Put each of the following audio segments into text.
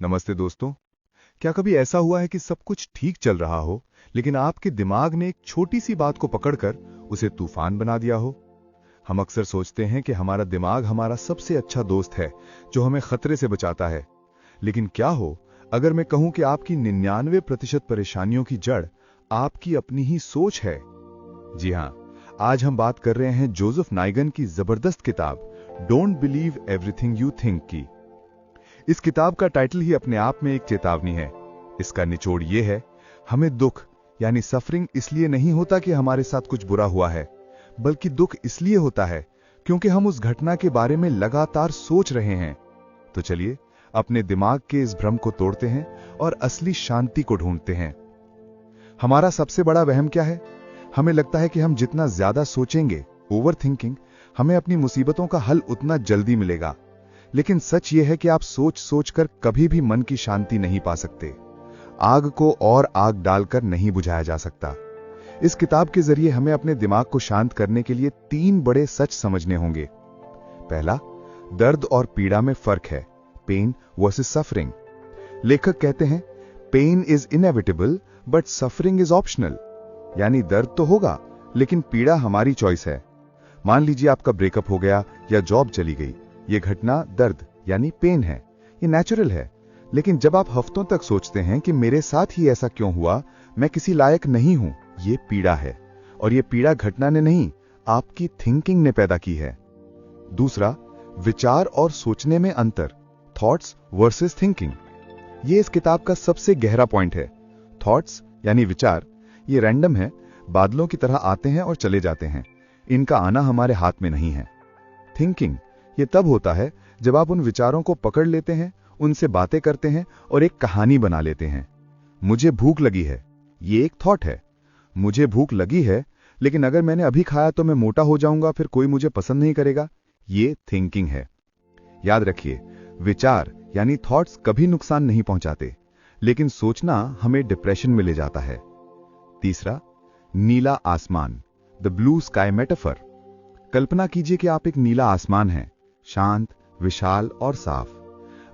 नमस्ते दोस्तों। क्या कभी ऐसा हुआ है कि सब कुछ ठीक चल रहा हो, लेकिन आपके दिमाग ने एक छोटी सी बात को पकड़कर उसे तूफान बना दिया हो? हम अक्सर सोचते हैं कि हमारा दिमाग हमारा सबसे अच्छा दोस्त है, जो हमें खतरे से बचाता है। लेकिन क्या हो अगर मैं कहूं कि आपकी 99% परेशानियों की जड़ आपकी अपनी ही सोच है? जी हां, आज हम बात कर रहे हैं जोसेफ नाइगन की जबरदस्त किताब don't believe everything you think की। इस किताब का टाइटल ही अपने आप में एक चेतावनी है। इसका निचोड़ यह है, हमें दुख यानी सफरिंग इसलिए नहीं होता कि हमारे साथ कुछ बुरा हुआ है, बल्कि दुख इसलिए होता है क्योंकि हम उस घटना के बारे में लगातार सोच रहे हैं। तो चलिए अपने दिमाग के इस भ्रम को तोड़ते हैं और असली शांति को ढूंढते हैं। हमारा सबसे बड़ा वहम क्या है? हमें लगता है कि हम जितना ज्यादा सोचेंगे, ओवर थिंकिंग, हमें अपनी मुसीबतों का हल उतना जल्दी मिलेगा। लेकिन सच यह है कि आप सोच सोचकर कभी भी मन की शांति नहीं पा सकते। आग को और आग डालकर नहीं बुझाया जा सकता। इस किताब के जरिए हमें अपने दिमाग को शांत करने के लिए 3 बड़े सच समझने होंगे। पहला, दर्द और पीड़ा में फर्क है, पेन वर्सेस सफरिंग। लेखक कहते हैं, pain is inevitable but suffering is optional. यानी दर्द तो होगा, लेकिन पीड़ा हमारी चॉइस है। मान लीजिए आपका ब्रेकअप हो गया या जॉब चली गई। यह घटना दर्द यानी पेन है, ये नेचुरल है। लेकिन जब आप हफ्तों तक सोचते हैं कि मेरे साथ ही ऐसा क्यों हुआ, मैं किसी लायक नहीं हूं, ये पीड़ा है। और ये पीड़ा घटना ने नहीं, आपकी थिंकिंग ने पैदा की है। दूसरा, विचार और सोचने में अंतर, थॉट्स वर्सेस थिंकिंग। ये इस किताब का सबसे गहरा पॉइंट है। थॉट्स यानी विचार, ये रैंडम है, बादलों की तरह आते हैं और चले जाते हैं। इनका आना हमारे हाथ में नहीं है। थिंकिंग ये तब होता है जब आप उन विचारों को पकड़ लेते हैं, उनसे बातें करते हैं और एक कहानी बना लेते हैं। मुझे भूख लगी है, ये एक थॉट है। मुझे भूख लगी है, लेकिन अगर मैंने अभी खाया तो मैं मोटा हो जाऊंगा, फिर कोई मुझे पसंद नहीं करेगा, ये थिंकिंग है। याद रखिए, विचार यानी थॉट्स कभी नुकसान नहीं पहुंचाते, लेकिन सोचना हमें डिप्रेशन में ले जाता है। तीसरा, नीला आसमान, द ब्लू स्काई मेटाफर। कल्पना कीजिए कि आप एक नीला आसमान हैं, शांत, विशाल और साफ।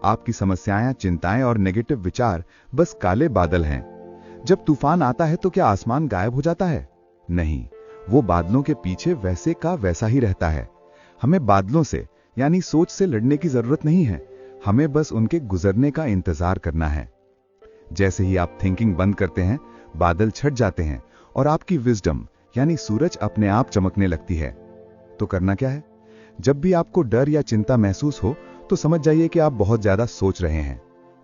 आपकी समस्याएं, चिंताएं और नेगेटिव विचार बस काले बादल हैं। जब तूफान आता है तो क्या आसमान गायब हो जाता है? नहीं, वो बादलों के पीछे वैसे का वैसा ही रहता है। हमें बादलों से यानी सोच से लड़ने की जरूरत नहीं है, हमें बस उनके गुजरने का इंतजार करना है। जैसे ही आप थिंकिंग बंद करते हैं, बादल छट जाते हैं और आपकी विजडम यानी सूरज अपने आप चमकने लगती है। तो करना क्या है? जब भी आपको डर या चिंता महसूस हो तो समझ जाइए कि आप बहुत ज्यादा सोच रहे हैं।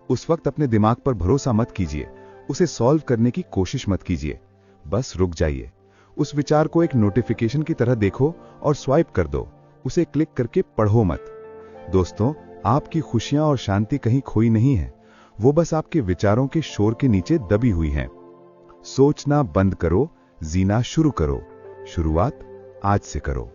उस वक्त अपने दिमाग पर भरोसा मत कीजिए, उसे सॉल्व करने की कोशिश मत कीजिए। बस रुक जाइए, उस विचार को एक नोटिफिकेशन की तरह देखो और स्वाइप कर दो, उसे क्लिक करके पढ़ो मत। दोस्तों, आपकी खुशियां और शांति कहीं खोई नहीं है, वो बस आपके विचारों के शोर के नीचे दबी हुई हैं। सोचना बंद करो, जीना शुरू करो। शुरुआत आज से करो।